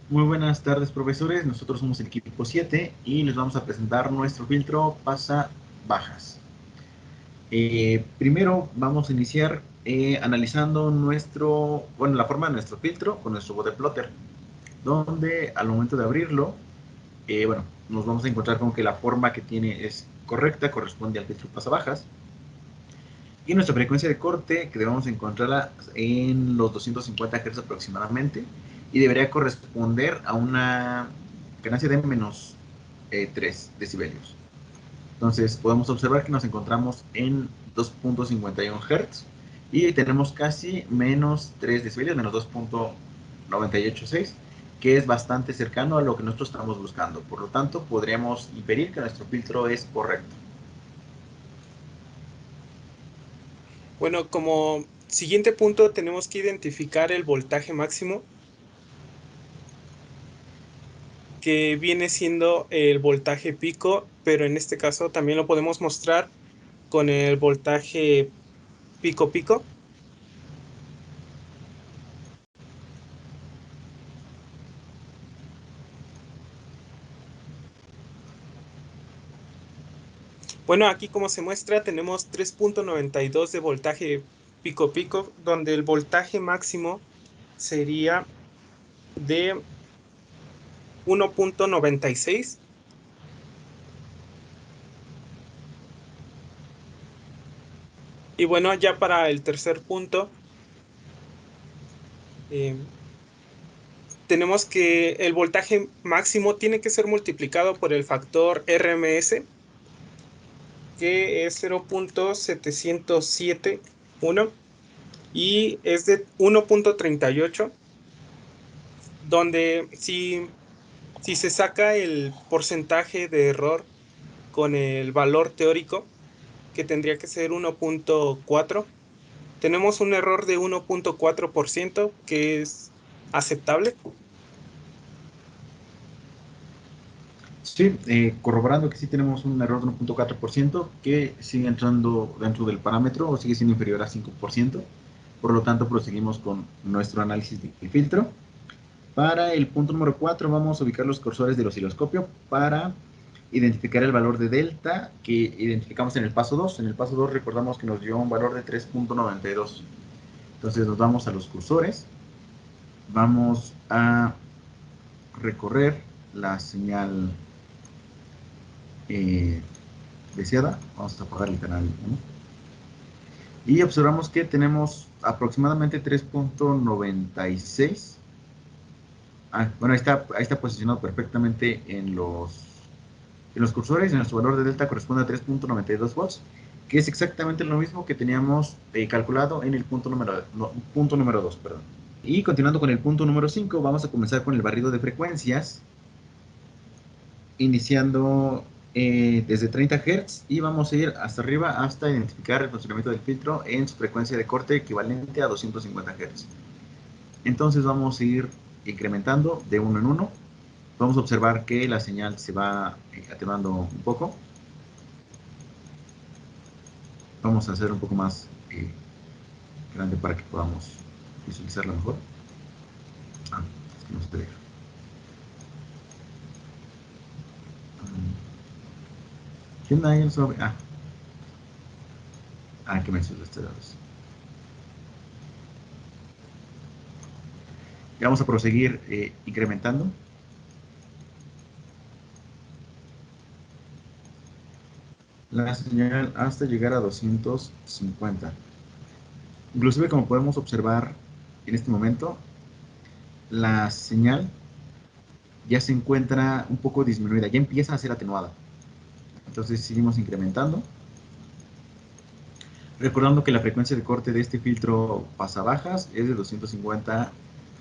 Muy buenas tardes, profesores. Nosotros somos el equipo 7 y les vamos a presentar nuestro filtro pasa bajas. Primero vamos a iniciar analizando la forma de nuestro filtro con nuestro body plotter, donde al momento de abrirlo, nos vamos a encontrar con que la forma que tiene es correcta, corresponde al filtro pasa bajas. Y nuestra frecuencia de corte, que debemos encontrarla en los 250 Hz aproximadamente, y debería corresponder a una ganancia de menos 3 decibelios. Entonces podemos observar que nos encontramos en 2.51 Hz y tenemos casi menos 3 decibelios, menos 2.986, que es bastante cercano a lo que nosotros estamos buscando. Por lo tanto, podríamos inferir que nuestro filtro es correcto. Bueno, como siguiente punto tenemos que identificar el voltaje máximo, que viene siendo el voltaje pico, pero en este caso también lo podemos mostrar con el voltaje pico pico. Bueno, aquí como se muestra tenemos 3.92 de voltaje pico pico, donde el voltaje máximo sería de 1.96. Y bueno, ya para el tercer punto, eh, tenemos que el voltaje máximo tiene que ser multiplicado por el factor RMS, que es 0.707.1 y es de 1.38, donde si se saca el porcentaje de error con el valor teórico, que tendría que ser 1.4, tenemos un error de 1.4%, que es aceptable. Sí, corroborando que sí tenemos un error de 1.4% que sigue entrando dentro del parámetro o sigue siendo inferior a 5%. Por lo tanto, proseguimos con nuestro análisis de filtro. Para el punto número 4 vamos a ubicar los cursores del osciloscopio para identificar el valor de delta que identificamos en el paso 2. En el paso 2 recordamos que nos dio un valor de 3.92. Entonces nos vamos a los cursores. Vamos a recorrer la señal eh, deseada. Vamos a apagar el canal 1. Y observamos que tenemos aproximadamente 3.96. Bueno, ahí está posicionado perfectamente en los cursores. Y nuestro valor de delta corresponde a 3.92 volts, que es exactamente lo mismo que teníamos calculado en el punto número 2. Perdón. Y continuando con el punto número 5, vamos a comenzar con el barrido de frecuencias, iniciando desde 30 Hz y vamos a ir hasta arriba hasta identificar el funcionamiento del filtro en su frecuencia de corte equivalente a 250 Hz. Entonces vamos a ir incrementando de uno en uno. Vamos a observar que la señal se va atenuando un poco. Vamos a hacer un poco más grande para que podamos visualizarla mejor. Es que no se deja. ¿Qué onda ahí el sobre? Que me hizo este lado. Y vamos a proseguir incrementando. La señal hasta llegar a 250. Inclusive, como podemos observar en este momento, la señal ya se encuentra un poco disminuida, ya empieza a ser atenuada. Entonces seguimos incrementando. Recordando que la frecuencia de corte de este filtro pasabajas es de 250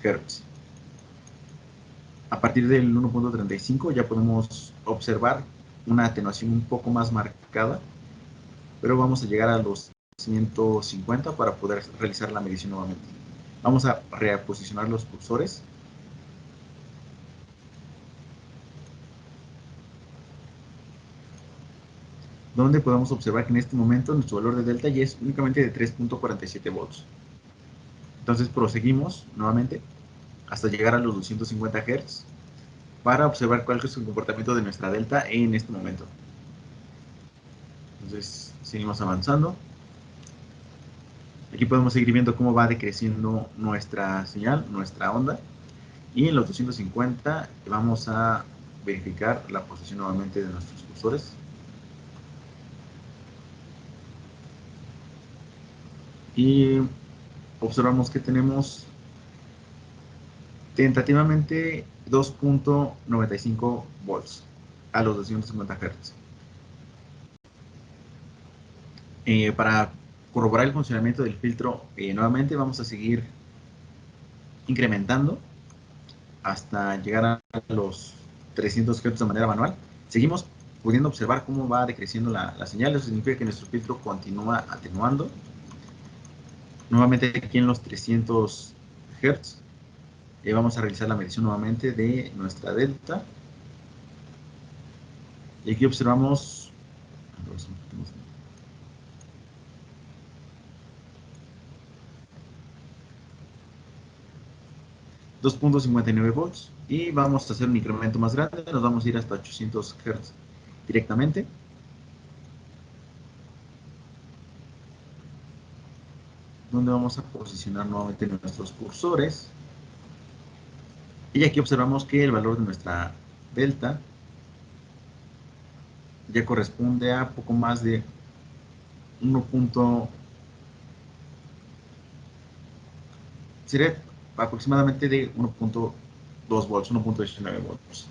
Hz. A partir del 1.35 ya podemos observar una atenuación un poco más marcada, pero vamos a llegar a los 150 para poder realizar la medición nuevamente. Vamos a reposicionar los cursores. Donde podemos observar que en este momento nuestro valor de delta ya es únicamente de 3.47 volts. Entonces proseguimos nuevamente. hasta llegar a los 250 Hz para observar cuál es el comportamiento de nuestra delta en este momento. Entonces, seguimos avanzando. Aquí podemos seguir viendo cómo va decreciendo nuestra señal, nuestra onda. Y en los 250 vamos a verificar la posición nuevamente de nuestros cursores. Y observamos que tenemos tentativamente 2.95 volts a los 250 Hz. Para corroborar el funcionamiento del filtro, nuevamente vamos a seguir incrementando hasta llegar a los 300 Hz de manera manual. Seguimos pudiendo observar cómo va decreciendo la señal. Eso significa que nuestro filtro continúa atenuando. Nuevamente aquí en los 300 Hz vamos a realizar la medición nuevamente de nuestra delta. Y aquí observamos 2.59 volts y vamos a hacer un incremento más grande, nos vamos a ir hasta 800 Hz directamente. Donde vamos a posicionar nuevamente nuestros cursores. Y aquí observamos que el valor de nuestra delta ya corresponde a poco más de 1. Sería aproximadamente de 1.2 volts, 1.19 volts.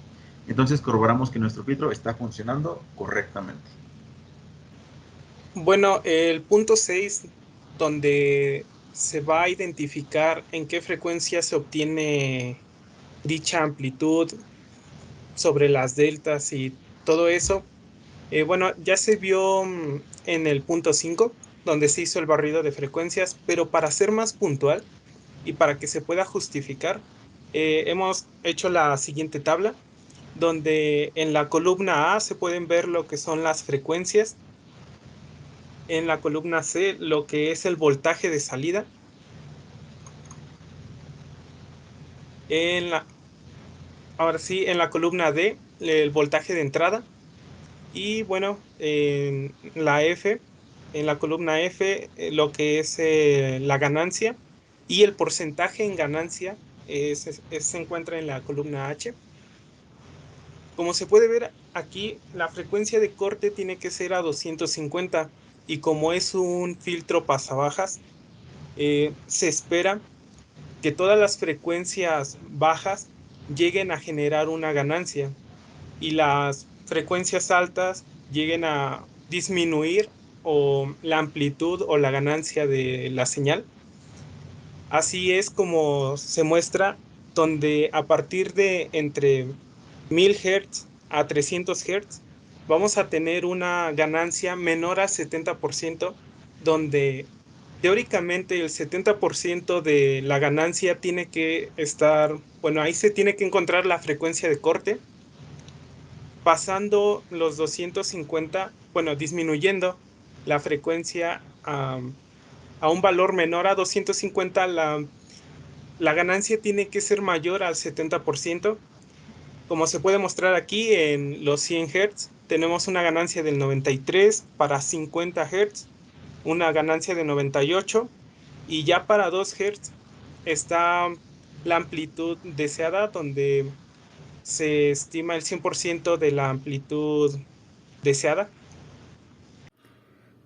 Entonces corroboramos que nuestro filtro está funcionando correctamente. Bueno, el punto 6, donde se va a identificar en qué frecuencia se obtiene dicha amplitud sobre las deltas y todo eso. Bueno, ya se vio en el punto 5, donde se hizo el barrido de frecuencias, pero para ser más puntual y para que se pueda justificar, hemos hecho la siguiente tabla, donde en la columna A se pueden ver lo que son las frecuencias, en la columna C lo que es el voltaje de salida, en la, ahora sí, en la columna D el voltaje de entrada. Y bueno, en la columna F, lo que es la ganancia y el porcentaje en ganancia se encuentra en la columna H. Como se puede ver aquí, la frecuencia de corte tiene que ser a 250 y como es un filtro pasabajas, se espera que todas las frecuencias bajas lleguen a generar una ganancia y las frecuencias altas lleguen a disminuir o la amplitud o la ganancia de la señal. Así es como se muestra, donde a partir de entre 1000 Hz a 300 Hz vamos a tener una ganancia menor al 70%, donde teóricamente el 70% de la ganancia tiene que estar, bueno, ahí se tiene que encontrar la frecuencia de corte. Pasando los 250, bueno, disminuyendo la frecuencia a un valor menor a 250, la ganancia tiene que ser mayor al 70%. Como se puede mostrar aquí en los 100 Hz, tenemos una ganancia del 93, para 50 Hz, una ganancia de 98, y ya para 2 Hz está la amplitud deseada, donde se estima el 100% de la amplitud deseada.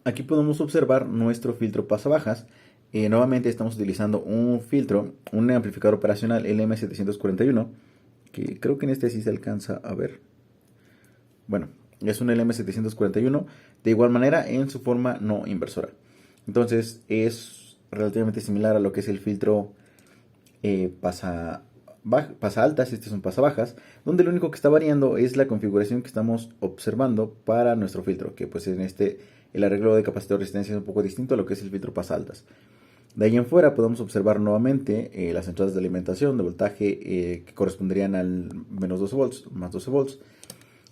Aquí podemos observar nuestro filtro pasabajas. Nuevamente estamos utilizando un filtro, un amplificador operacional LM741, que creo que en este sí se alcanza a ver. Bueno, es un LM741, de igual manera en su forma no inversora. Entonces es relativamente similar a lo que es el filtro pasa altas. Este es un pasa bajas, donde lo único que está variando es la configuración que estamos observando para nuestro filtro, que pues en este el arreglo de capacitor de resistencia es un poco distinto a lo que es el filtro pasa altas. De ahí en fuera podemos observar nuevamente las entradas de alimentación de voltaje que corresponderían al menos 12 volts, más 12 volts.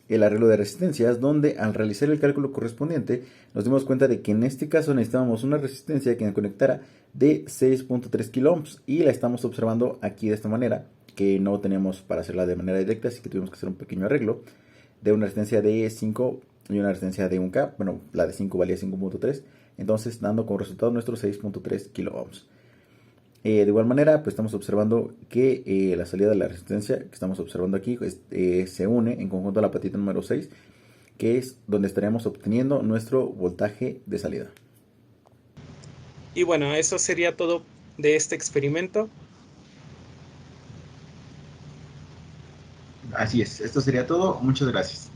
el arreglo de resistencias, donde al realizar el cálculo correspondiente nos dimos cuenta de que en este caso necesitábamos una resistencia que conectara de 6.3 kilo ohms, y la estamos observando aquí de esta manera, que no teníamos para hacerla de manera directa, así que tuvimos que hacer un pequeño arreglo de una resistencia de 5 y una resistencia de 1K. Bueno, la de 5 valía 5.3, entonces dando como resultado nuestros 6.3 kilo ohms. De igual manera, pues estamos observando que la salida de la resistencia que estamos observando aquí se une en conjunto a la patita número 6, que es donde estaríamos obteniendo nuestro voltaje de salida. Y bueno, eso sería todo de este experimento. Así es, esto sería todo. Muchas gracias.